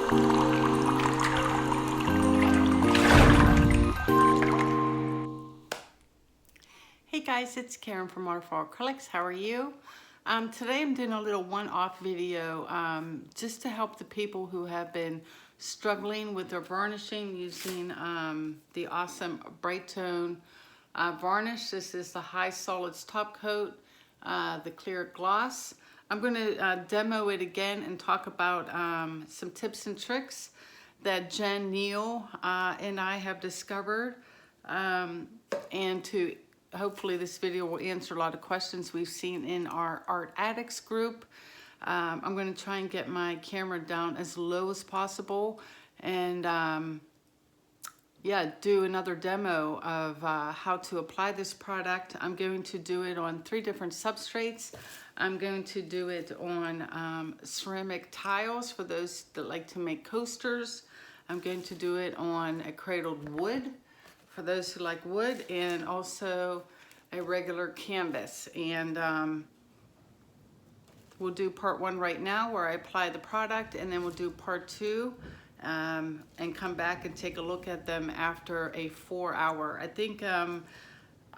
Hey guys, it's Karen from Waterfall Acrylics. How are you? Today I'm doing a little one-off video just to help the people who have been struggling with their varnishing using the awesome Brite Tone varnish. This is the high solids top coat, the clear gloss. I'm going to demo it again and talk about some tips and tricks that Jen Neal and I have discovered, and to hopefully this video will answer a lot of questions we've seen in our Art Addicts group. I'm going to try and get my camera down as low as possible and yeah, do another demo of how to apply this product. I'm going to do it on 3 different substrates. I'm going to do it on ceramic tiles for those that like to make coasters. I'm going to do it on a cradled wood for those who like wood, and also a regular canvas. And we'll do part 1 right now where I apply the product, and then we'll do part 2 and come back and take a look at them after a 4-hour. I think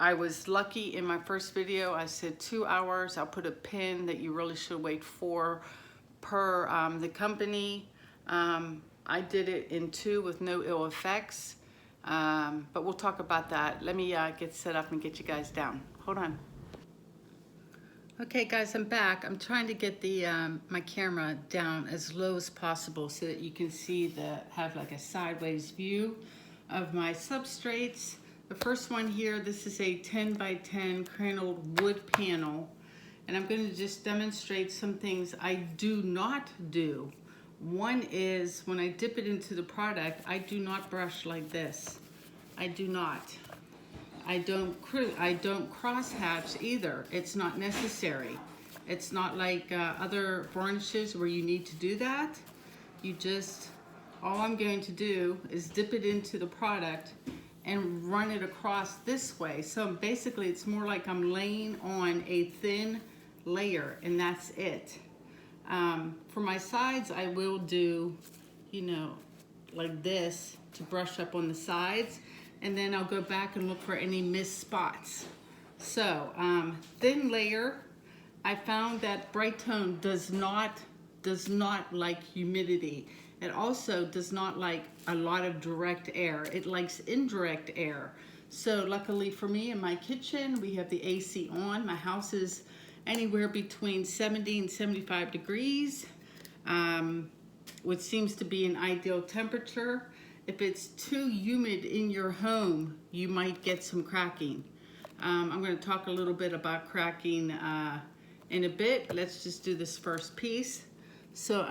I was lucky in my first video. I said 2 hours. I'll put a pin that you really should wait 4 per the company. I did it in 2 with no ill effects. But we'll talk about that. Let me get set up and get you guys down. Hold on. Okay guys, I'm back. I'm trying to get the my camera down as low as possible so that you can see have like a sideways view of my substrates. The first one here, this is a 10 by 10 cradled wood panel, and I'm going to just demonstrate some things I do not do. One is when I dip it into the product, I do not brush like this. I do not. I don't cross hatch either. It's not necessary. It's not like other varnishes where you need to do that. You just, all I'm going to do is dip it into the product and run it across this way. So basically it's more like I'm laying on a thin layer, and that's it. For my sides, I will do, you know, like this to brush up on the sides, and then I'll go back and look for any missed spots. So, thin layer, I found that Brite Tone does not like humidity. It also does not like a lot of direct air. It likes indirect air. So luckily for me, in my kitchen, we have the AC on. My house is anywhere between 70 and 75 degrees, which seems to be an ideal temperature. If it's too humid in your home, you might get some cracking. I'm going to talk a little bit about cracking in a bit. Let's just do this first piece. So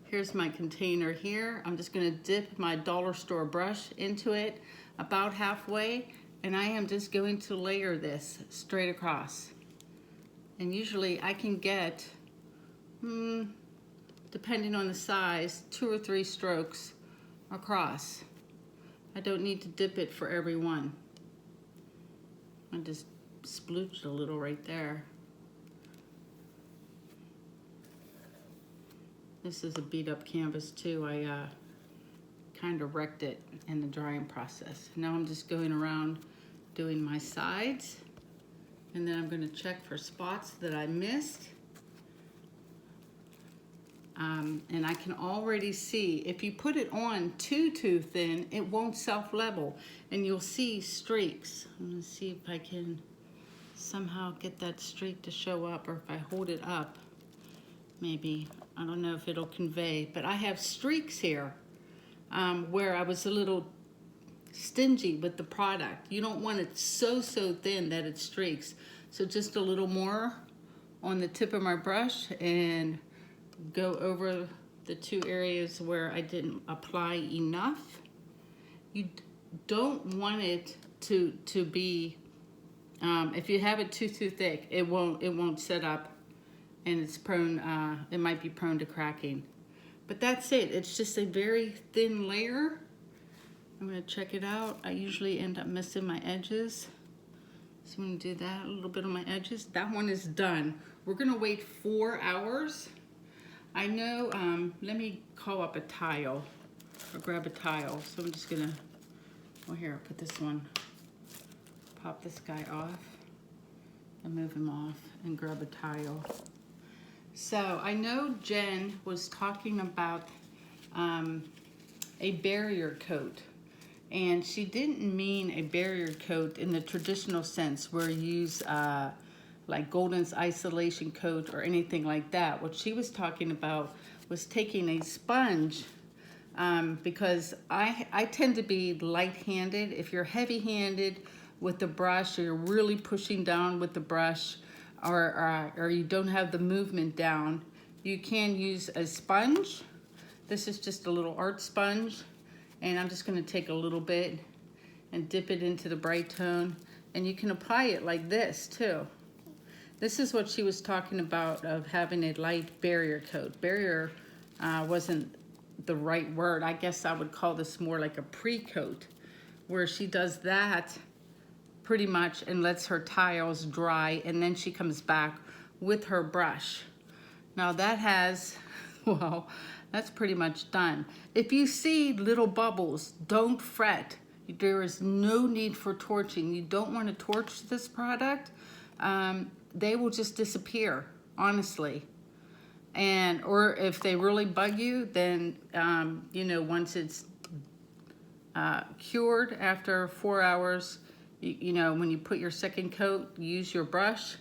here's my container here. I'm just going to dip my dollar store brush into it about halfway, and I am just going to layer this straight across. And usually I can get, depending on the size, 2 or 3 strokes across. I don't need to dip it for every one. I just splooched a little right there. This is a beat up canvas too. I kind of wrecked it in the drying process. Now I'm just going around doing my sides. And then I'm going to check for spots that I missed. And I can already see, if you put it on too thin, it won't self-level. And you'll see streaks. I'm going to see if I can somehow get that streak to show up, or if I hold it up, maybe. I don't know if it'll convey. But I have streaks here where I was a little stingy with the product. You don't want it so thin that it streaks. So just a little more on the tip of my brush and go over the 2 areas where I didn't apply enough. You don't want it to be, if you have it too thick, it won't set up, and it's prone, it might be prone to cracking. But that's it. It's just a very thin layer. I'm going to check it out. I usually end up missing my edges. So I'm going to do that, a little bit on my edges. That one is done. We're going to wait 4 hours. I know, let me call up a tile or grab a tile. So I'm just gonna, well here, put this one, pop this guy off and move him off and grab a tile. So I know Jen was talking about a barrier coat, and she didn't mean a barrier coat in the traditional sense where you use like Golden's isolation coat or anything like that. What she was talking about was taking a sponge, because I tend to be light-handed. If you're heavy-handed with the brush, or you're really pushing down with the brush, or you don't have the movement down, you can use a sponge. This is just a little art sponge, and I'm just going to take a little bit and dip it into the Brite Tone, and you can apply it like this too. This is what she was talking about, of having a light barrier coat. Barrier wasn't the right word. I guess I would call this more like a pre-coat, where she does that pretty much and lets her tiles dry, and then she comes back with her brush. Now that has, well, that's pretty much done. If you see little bubbles, don't fret. There is no need for torching. You don't want to torch this product. They will just disappear, honestly. And, or if they really bug you, then, you know, once it's cured after 4 hours, you know, when you put your second coat, use your brush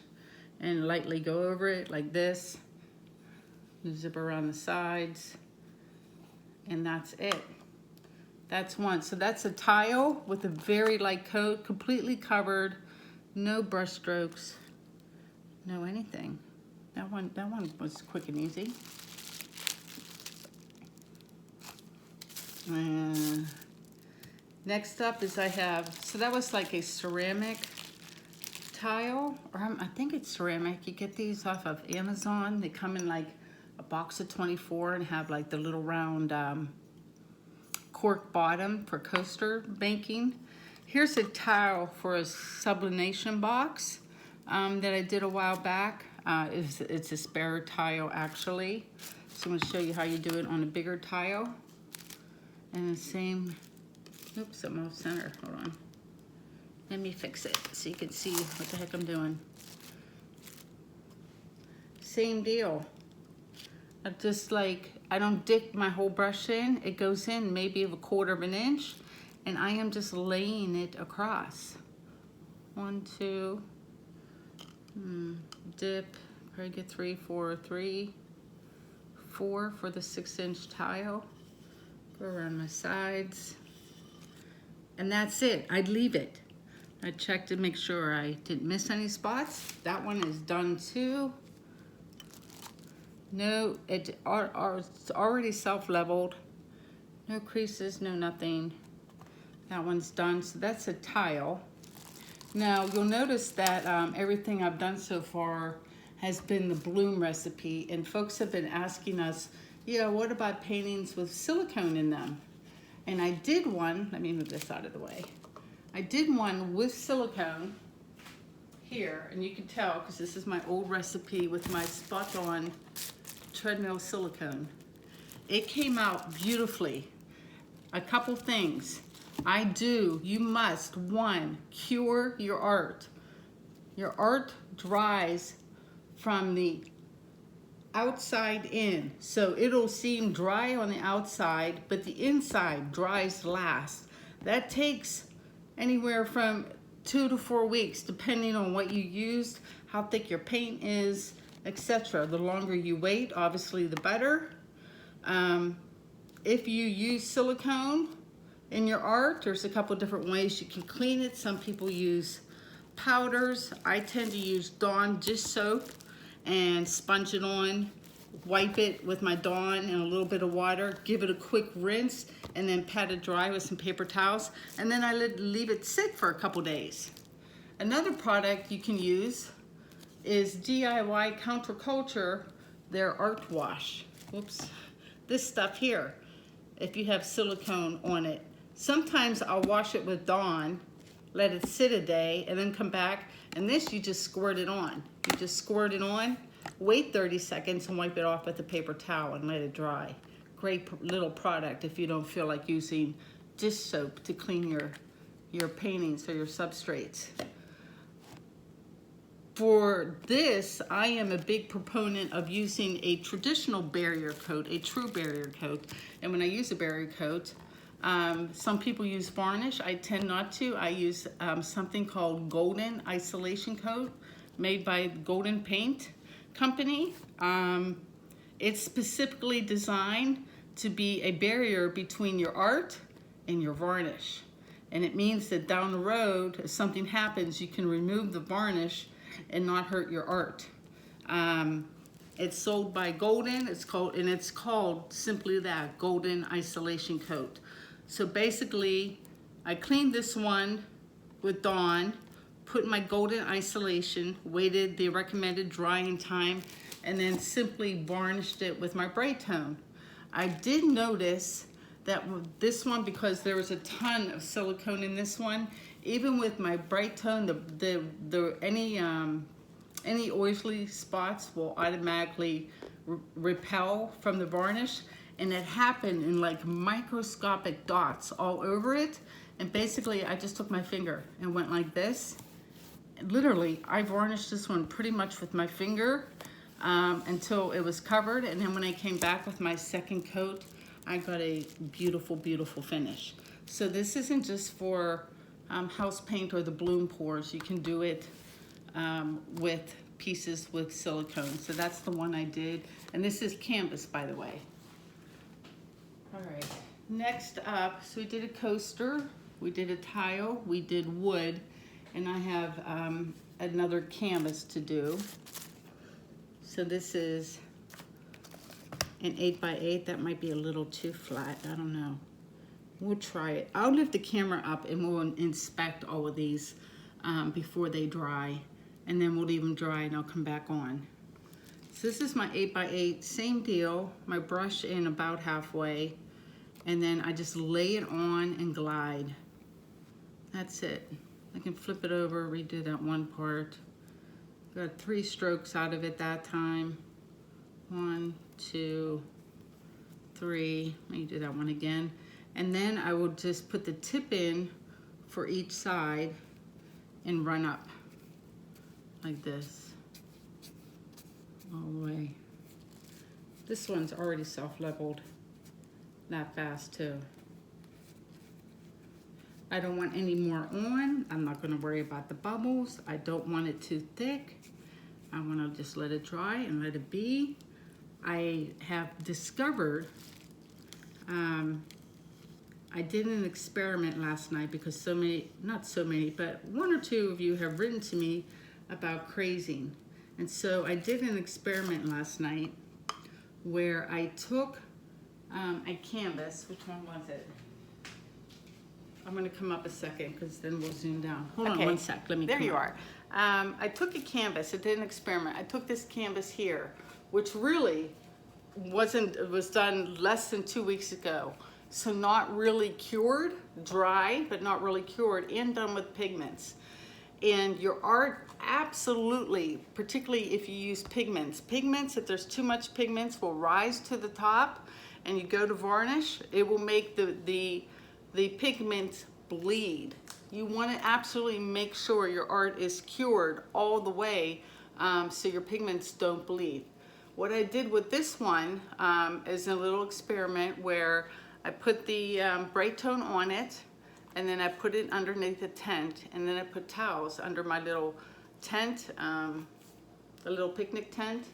and lightly go over it like this. Zip around the sides, and that's it. That's one. So that's a tile with a very light coat, completely covered, no brush strokes, no anything. That one was quick and easy. Next up is I have, so that was like a ceramic tile, or I think it's ceramic. You get these off of Amazon. They come in like a box of 24 and have like the little round cork bottom for coaster making. Here's a tile for a sublimation box that I did a while back. It's a spare tile actually. So I'm going to show you how you do it on a bigger tile. And the same, oops, I'm off center, hold on. Let me fix it so you can see what the heck I'm doing. Same deal. Just like, I don't dip my whole brush in. It goes in maybe of 1/4 of an inch, and I am just laying it across. 1, 2, dip, probably get 3, 4, 3, 4 for the 6-inch tile. Go around my sides, and that's it. I'd leave it. I checked to make sure I didn't miss any spots. That one is done too. No, it's already self-leveled. No creases, no nothing. That one's done, so that's a tile. Now, you'll notice that everything I've done so far has been the bloom recipe, and folks have been asking us, you know, what about paintings with silicone in them? And I did one, let me move this out of the way. I did one with silicone here, and you can tell because this is my old recipe with my spot-on treadmill silicone. It came out beautifully. A couple things. You must, 1, cure your art. Your art dries from the outside in. So it'll seem dry on the outside, but the inside dries last. That takes anywhere from 2 to 4 weeks, depending on what you used, how thick your paint is, etc. The longer you wait, obviously the better. If you use silicone in your art, there's a couple different ways you can clean it. Some people use powders. I tend to use Dawn dish soap and sponge it on, wipe it with my Dawn and a little bit of water, give it a quick rinse, and then pat it dry with some paper towels, and then I leave it sit for a couple days. Another product you can use is DIY Counterculture, their art wash. Whoops. This stuff here, if you have silicone on it. Sometimes I'll wash it with Dawn, let it sit a day, and then come back, and this you just squirt it on. You just squirt it on, Wait 30 seconds and wipe it off with a paper towel and let it dry. Great little product if you don't feel like using dish soap to clean your paintings or your substrates. For this, I am a big proponent of using a traditional barrier coat, a true barrier coat. And when I use a barrier coat, some people use varnish. I tend not to. I use something called Golden Isolation Coat made by Golden Paint Company. It's specifically designed to be a barrier between your art and your varnish. And it means that down the road, if something happens, you can remove the varnish and not hurt your art. It's sold by Golden. It's called simply that, Golden Isolation Coat. So basically, I cleaned this one with Dawn, put my Golden Isolation, waited the recommended drying time, and then simply varnished it with my Brite Tone. I did notice that with this one, because there was a ton of silicone in this one, even with my Brite Tone, any oily spots will automatically repel from the varnish, and it happened in like microscopic dots all over it. And basically, I just took my finger and went like this. And literally, I varnished this one pretty much with my finger until it was covered. And then when I came back with my second coat, I got a beautiful, beautiful finish. So this isn't just for house paint or the bloom pours. You can do it with pieces with silicone. So that's the one I did. And this is canvas, by the way. All right, next up, so we did a coaster, we did a tile, we did wood, and I have another canvas to do. So this is an 8x8. That might be a little too flat, I don't know. We'll try it. I'll lift the camera up and we'll inspect all of these before they dry, and then we'll leave them dry and I'll come back on. So this is my 8x8, same deal, my brush in about halfway, and then I just lay it on and glide. That's it. I can flip it over, redo that one part. Got 3 strokes out of it that time. 1, 2, 3. Let me do that one again. And then I will just put the tip in for each side and run up like this all the way. This one's already self-leveled that fast too. I don't want any more on. I'm not gonna worry about the bubbles. I don't want it too thick. I wanna just let it dry and let it be. I have discovered, I did an experiment last night because so many, not so many, but 1 or 2 of you have written to me about crazing. And so I did an experiment last night where I took a canvas. Which one was it? I'm gonna come up a second because then we'll zoom down. Hold on one sec, let me There come you up. are. I took a canvas, I did an experiment. I took this canvas here, which really was done less than 2 weeks ago. So not really cured, dry, but not really cured, and done with pigments. And your art, absolutely, particularly if you use pigments. Pigments, if there's too much pigments, will rise to the top, and you go to varnish, it will make the pigments bleed. You want to absolutely make sure your art is cured all the way so your pigments don't bleed. What I did with this one is a little experiment where I put the Brite Tone on it, and then I put it underneath the tent, and then I put towels under my little tent, the little picnic tent,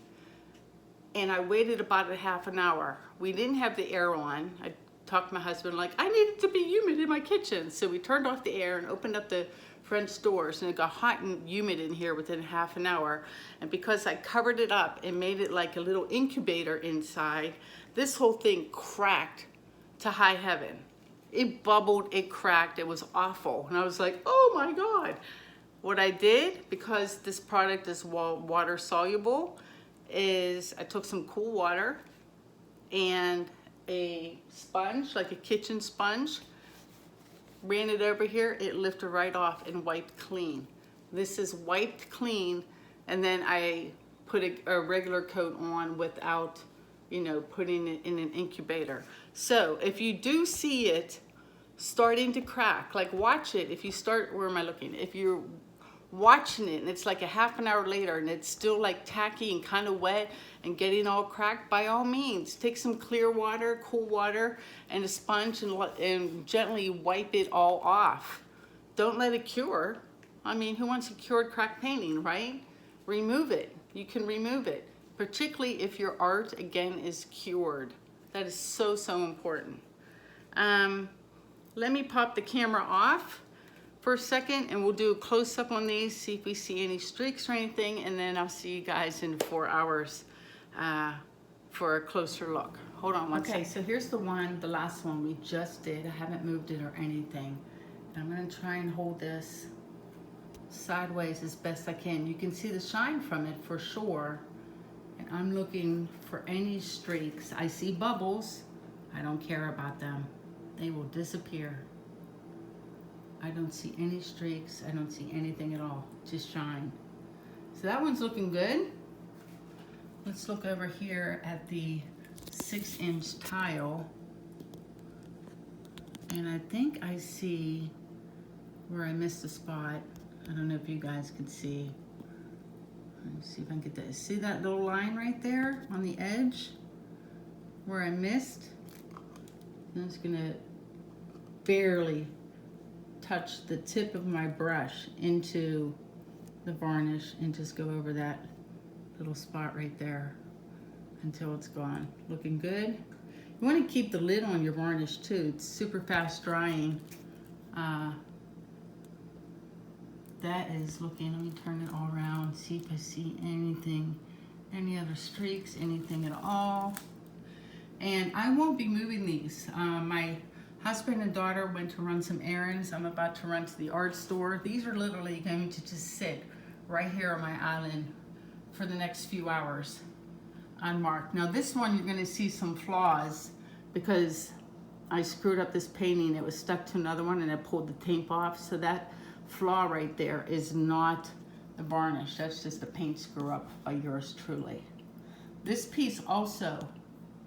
and I waited about a half an hour. We didn't have the air on. I talked to my husband like, I need it to be humid in my kitchen. So we turned off the air and opened up the French doors, and it got hot and humid in here within half an hour. And because I covered it up and made it like a little incubator inside, this whole thing cracked to high heaven. It bubbled, it cracked, it was awful. And I was like, oh my God. What I did, because this product is water soluble, is I took some cool water and a sponge, like a kitchen sponge, ran it over here, it lifted right off and wiped clean. This is wiped clean, and then I put a regular coat on without, you know, putting it in an incubator. So if you do see it starting to crack, like watch it. If you start, where am I looking? If you're watching it and it's like a half an hour later and it's still like tacky and kind of wet and getting all cracked, by all means, take some clear water, cool water, and a sponge and gently wipe it all off. Don't let it cure. I mean, who wants a cured crack painting, right? Remove it. You can remove it, particularly if your art, again, is cured. That is so, so important. Let me pop the camera off for a second and we'll do a close-up on these, see if we see any streaks or anything, and then I'll see you guys in 4 hours for a closer look. Hold on one second. Okay, so here's the last one we just did. I haven't moved it or anything. I'm gonna try and hold this sideways as best I can. You can see the shine from it for sure. And I'm looking for any streaks. I see bubbles. I don't care about them. They will disappear. I don't see any streaks. I don't see anything at all. Just shine. So that one's looking good. Let's look over here at the 6-inch tile. And I think I see where I missed a spot. I don't know if you guys can see. Let's see if I can get that. See that little line right there on the edge where I missed? I'm just gonna barely touch the tip of my brush into the varnish and just go over that little spot right there until it's gone. Looking good. You want to keep the lid on your varnish too. It's super fast drying. That is looking, let me turn it all around, see if I see anything, any other streaks, anything at all. And I won't be moving these. My husband and daughter went to run some errands. I'm about to run to the art store. These are literally going to just sit right here on my island for the next few hours unmarked. Now this one you're gonna see some flaws because I screwed up this painting. It was stuck to another one and I pulled the tape off. So that flaw right there is not the varnish. That's just the paint screw up by yours truly. This piece also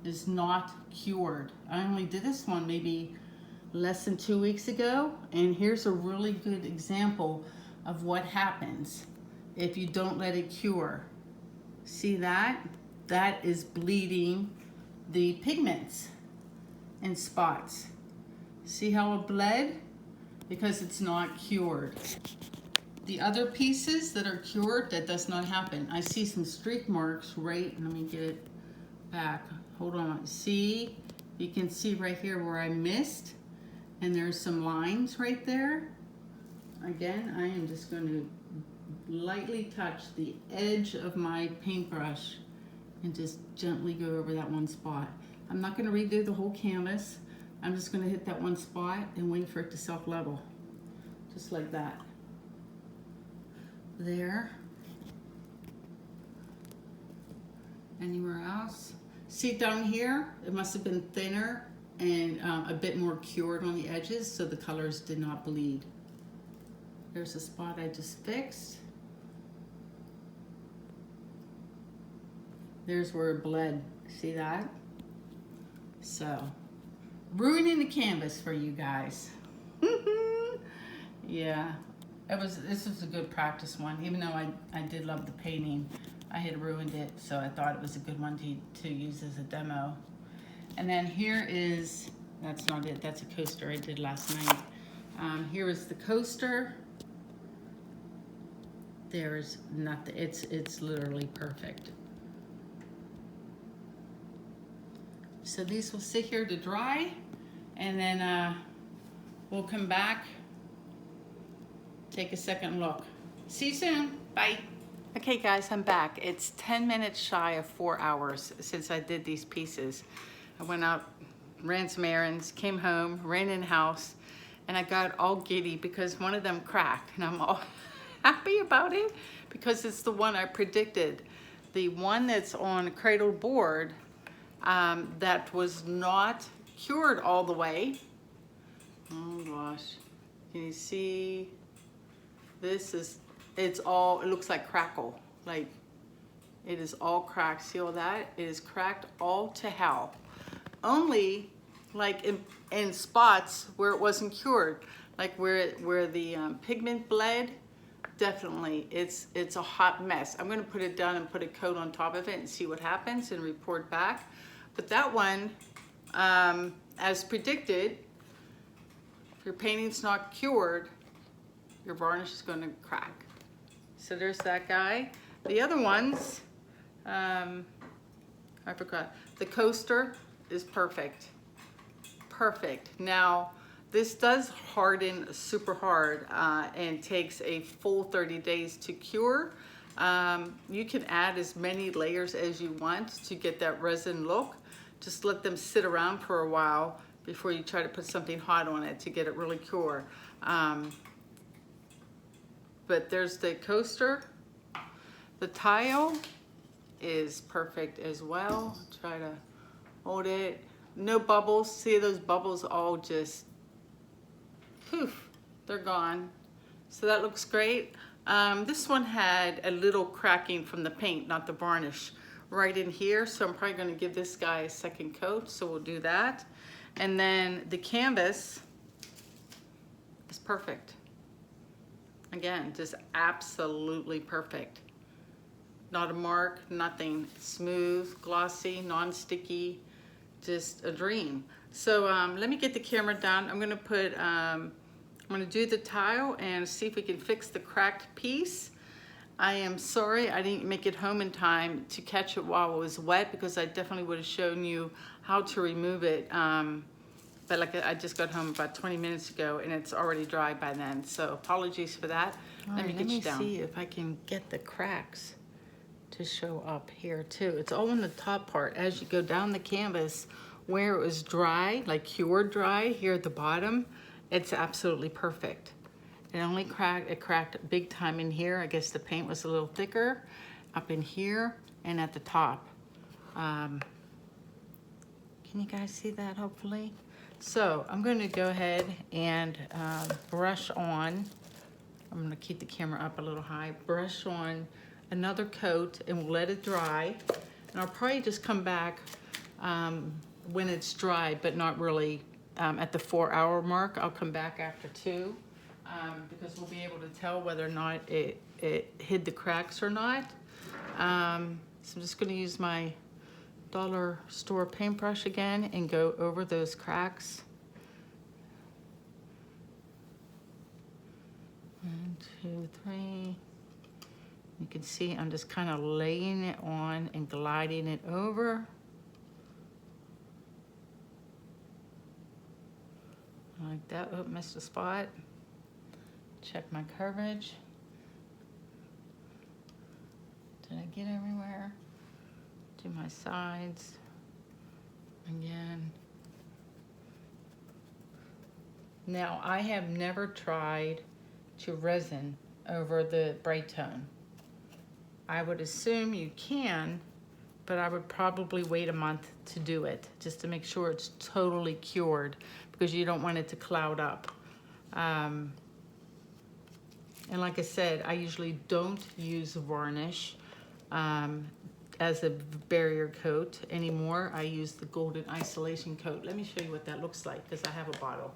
is not cured. I only did this one maybe less than 2 weeks ago, and here's a really good example of what happens if you don't let it cure. See that? That is bleeding the pigments in spots. See how it bled? Because it's not cured. The other pieces that are cured, that does not happen. I see some streak marks right, let me get it back. Hold on, see? You can see right here where I missed, and there's some lines right there. Again, I am just going to lightly touch the edge of my paintbrush and just gently go over that one spot. I'm not going to redo the whole canvas. I'm just going to hit that one spot and wait for it to self-level. Just like that. There. Anywhere else? See down here, it must have been thinner and a bit more cured on the edges, so the colors did not bleed. There's a spot I just fixed. There's where it bled. See that? So, ruining the canvas for you guys. Yeah, this was a good practice one. Even though I did love the painting, I had ruined it, so I thought it was a good one to use as a demo. And then here is, that's not it, that's a coaster I did last night. Here is the coaster. There's nothing, it's literally perfect. So these will sit here to dry, and then we'll come back, take a second look. See you soon, bye. Okay guys, I'm back. It's 10 minutes shy of 4 hours since I did these pieces. I went out, ran some errands, came home, ran in the house, and I got all giddy because one of them cracked, and I'm all happy about it because it's the one I predicted. The one that's on cradle board that was not cured all the way. Oh gosh, can you see? This is, it looks like crackle, like It is all cracked. See all that? It is cracked all to hell. Only like in spots where it wasn't cured, like where the pigment bled. Definitely, it's a hot mess. I'm gonna put it down and put a coat on top of it and see what happens and report back. But that one, as predicted, if your painting's not cured, your varnish is gonna crack. So there's that guy. The other ones, I forgot. The coaster is perfect. Perfect. Now, this does harden super hard and takes a full 30 days to cure. You can add as many layers as you want to get that resin look. Just let them sit around for a while before you try to put something hot on it to get it really cure. But there's the coaster. The tile is perfect as well. Try to hold it. No bubbles. See those bubbles all just poof, they're gone. So that looks great. This one had a little cracking from the paint, not the varnish, right in here. So I'm probably gonna give this guy a second coat, so we'll do that. And then the canvas is perfect. Again, just absolutely perfect. Not a mark, nothing. Smooth, glossy, non-sticky, just a dream. So let me get the camera down. I'm gonna put, I'm gonna do the tile and see if we can fix the cracked piece. I am sorry I didn't make it home in time to catch it while it was wet, because I definitely would have shown you how to remove it. But like I just got home about 20 minutes ago and it's already dry by then. So apologies for that. Let me get you down. Let me see if I can get the cracks to show up here too. It's all in the top part. As you go down the canvas, where it was dry, like cured dry, here at the bottom, it's absolutely perfect. It only cracked, it cracked big time in here. I guess the paint was a little thicker up in here and at the top. Can you guys see that, hopefully? So I'm going to go ahead and brush on, I'm going to keep the camera up a little high, brush on another coat and we'll let it dry. And I'll probably just come back when it's dry, but not really at the 4-hour mark. I'll come back after 2 because we'll be able to tell whether or not it hid the cracks or not. So I'm just going to use my dollar store paintbrush again and go over those cracks. 1, 2, 3. You can see I'm just kind of laying it on and gliding it over. Like that. Oh, missed a spot. Check my coverage. Did I get everywhere? Do my sides again. Now, I have never tried to resin over the Brite Tone. I would assume you can, but I would probably wait a month to do it just to make sure it's totally cured, because you don't want it to cloud up. And like I said, I usually don't use varnish as a barrier coat anymore. I use the golden isolation coat. Let me show you what that looks like, because I have a bottle.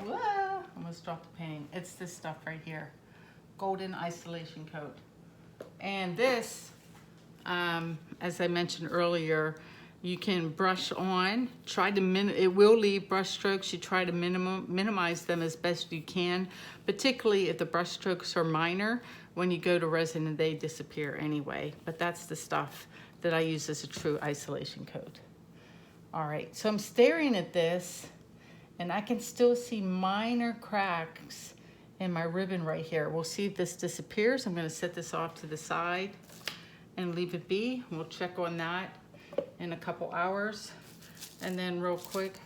Whoa, almost dropped the painting. It's this stuff right here, golden isolation coat. And this, as I mentioned earlier, you can brush on, try to it will leave brush strokes. You try to minimize them as best you can, particularly if the brush strokes are minor. When you go to resin, and they disappear anyway. But that's the stuff that I use as a true isolation coat. All right, so I'm staring at this, and I can still see minor cracks in my ribbon right here. We'll see if this disappears. I'm gonna set this off to the side and leave it be. We'll check on that in a couple hours. And then real quick,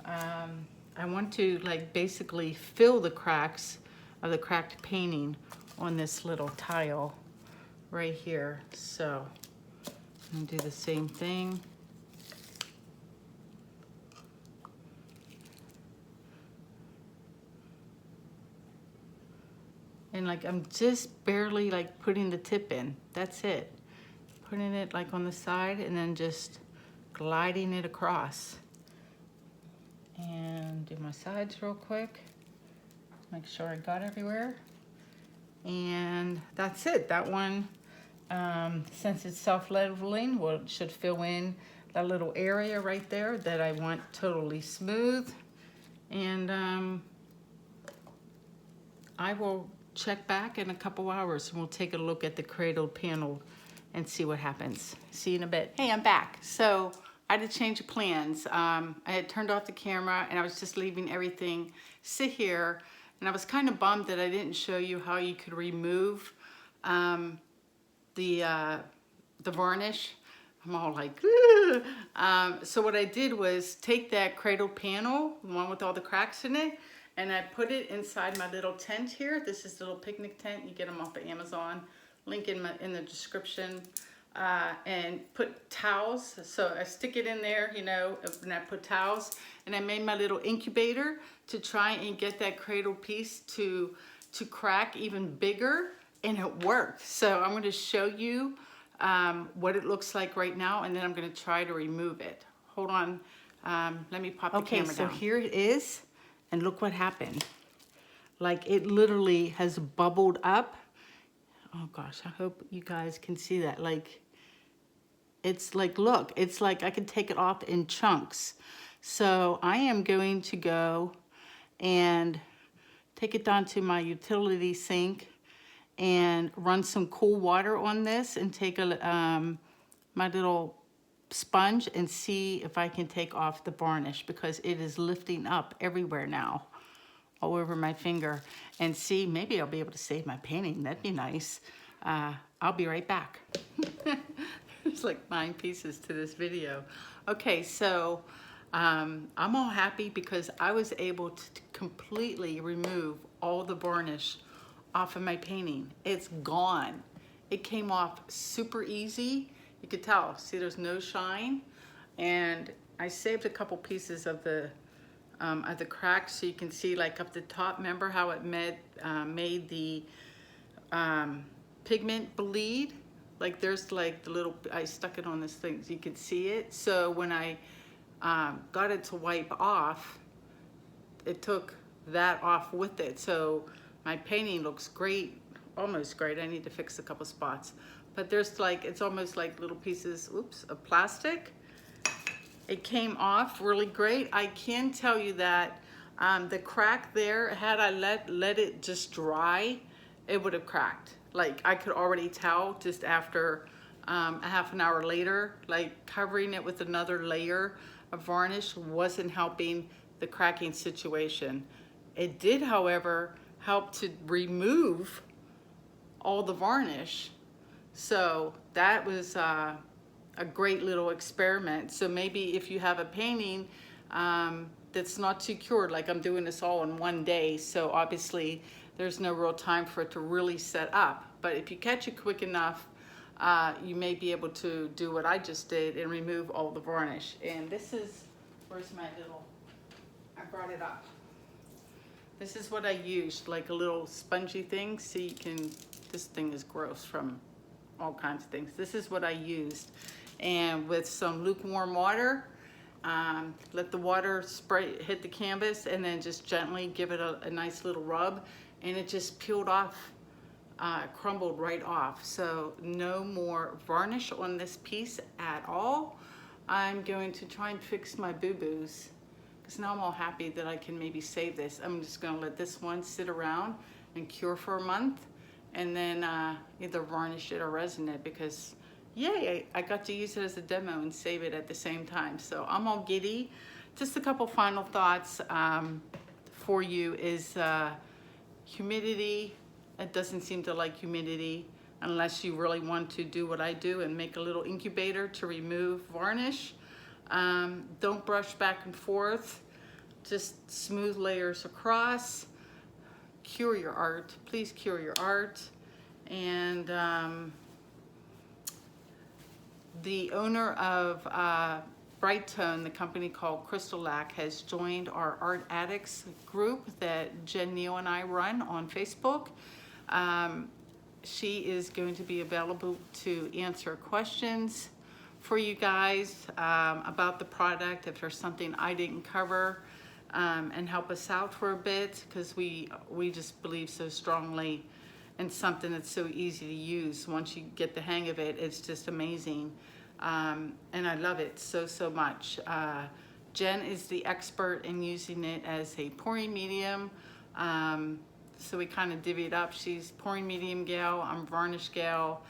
I want to like basically fill the cracks of the cracked painting on this little tile right here. So I'm gonna do the same thing. And like I'm just barely like putting the tip in. That's it. Putting it like on the side and then just gliding it across. And do my sides real quick. Make sure I got everywhere. And that's it. That one, since it's self-leveling, well, it should fill in that little area right there that I want totally smooth. And I will check back in a couple hours and we'll take a look at the cradled panel and see what happens. See you in a bit. Hey, I'm back. So I had to change of plans. I had turned off the camera and I was just leaving everything sit here. And I was kind of bummed that I didn't show you how you could remove the varnish. I'm all like, so what I did was take that cradle panel, the one with all the cracks in it, and I put it inside my little tent here. This is the little picnic tent. You get them off of Amazon. Link in the description. And put towels. So I stick it in there, you know, and I put towels. And I made my little incubator to try and get that cradle piece to crack even bigger. And it worked. So I'm going to show you what it looks like right now, and then I'm going to try to remove it. Hold on. Let me pop the camera down. Okay, so here it is, and look what happened. Like it literally has bubbled up. Oh gosh, I hope you guys can see that. Like, it's like, look, it's like I can take it off in chunks. So I am going to go and take it down to my utility sink and run some cool water on this and take my little sponge and see if I can take off the varnish, because it is lifting up everywhere now, all over my finger. And see, maybe I'll be able to save my painting. That'd be nice. I'll be right back. There's like 9 pieces to this video. Okay, so I'm all happy because I was able to completely remove all the varnish off of my painting. It's gone. It came off super easy. You could tell, see there's no shine. And I saved a couple pieces of the cracks so you can see like up the top. Remember how it made the pigment bleed? Like there's like the little, I stuck it on this thing so you could see it. So when I got it to wipe off, it took that off with it. So my painting looks great, almost great. I need to fix a couple spots. But there's like, it's almost like little pieces, oops, of plastic. It came off really great. I can tell you that the crack there, had I let it just dry, it would have cracked. Like I could already tell just after a half an hour later, like covering it with another layer of varnish wasn't helping the cracking situation. It did, however, help to remove all the varnish. So that was a great little experiment. So maybe if you have a painting that's not too cured, like I'm doing this all in one day, so obviously there's no real time for it to really set up. But if you catch it quick enough, you may be able to do what I just did and remove all the varnish. And this is, where's my little, I brought it up. This is what I used, like a little spongy thing. See, you can, this thing is gross from all kinds of things. This is what I used. And with some lukewarm water, let the water spray, hit the canvas, and then just gently give it a nice little rub, and it just peeled off, crumbled right off. So no more varnish on this piece at all. I'm going to try and fix my boo-boos, because now I'm all happy that I can maybe save this. I'm just gonna let this one sit around and cure for a month, and then either varnish it or resin it, because yay, I got to use it as a demo and save it at the same time. So I'm all giddy. Just a couple final thoughts for you is humidity. It doesn't seem to like humidity unless you really want to do what I do and make a little incubator to remove varnish. Don't brush back and forth. Just smooth layers across. Cure your art. Please cure your art. And the owner of Brite Tone, the company called Crystal Lac, has joined our Art Addicts group that Jen Neal and I run on Facebook. She is going to be available to answer questions for you guys about the product, if there's something I didn't cover, and help us out for a bit, because we just believe so strongly in something that's so easy to use. Once you get the hang of it, it's just amazing. And I love it so much. Jen is the expert in using it as a pouring medium. So we kind of divvied up. She's pouring medium gal, I'm varnish gal.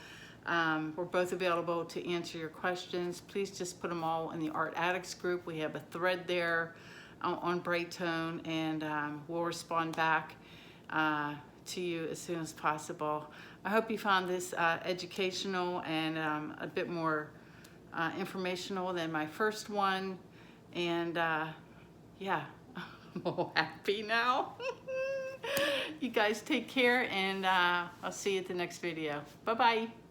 We're both available to answer your questions. Please just put them all in the Art Addicts group. We have a thread there on Brite Tone, and we'll respond back to you as soon as possible. I hope you found this educational and a bit more informational than my first one. And yeah, I'm all happy now. You guys take care, and I'll see you at the next video. Bye-bye.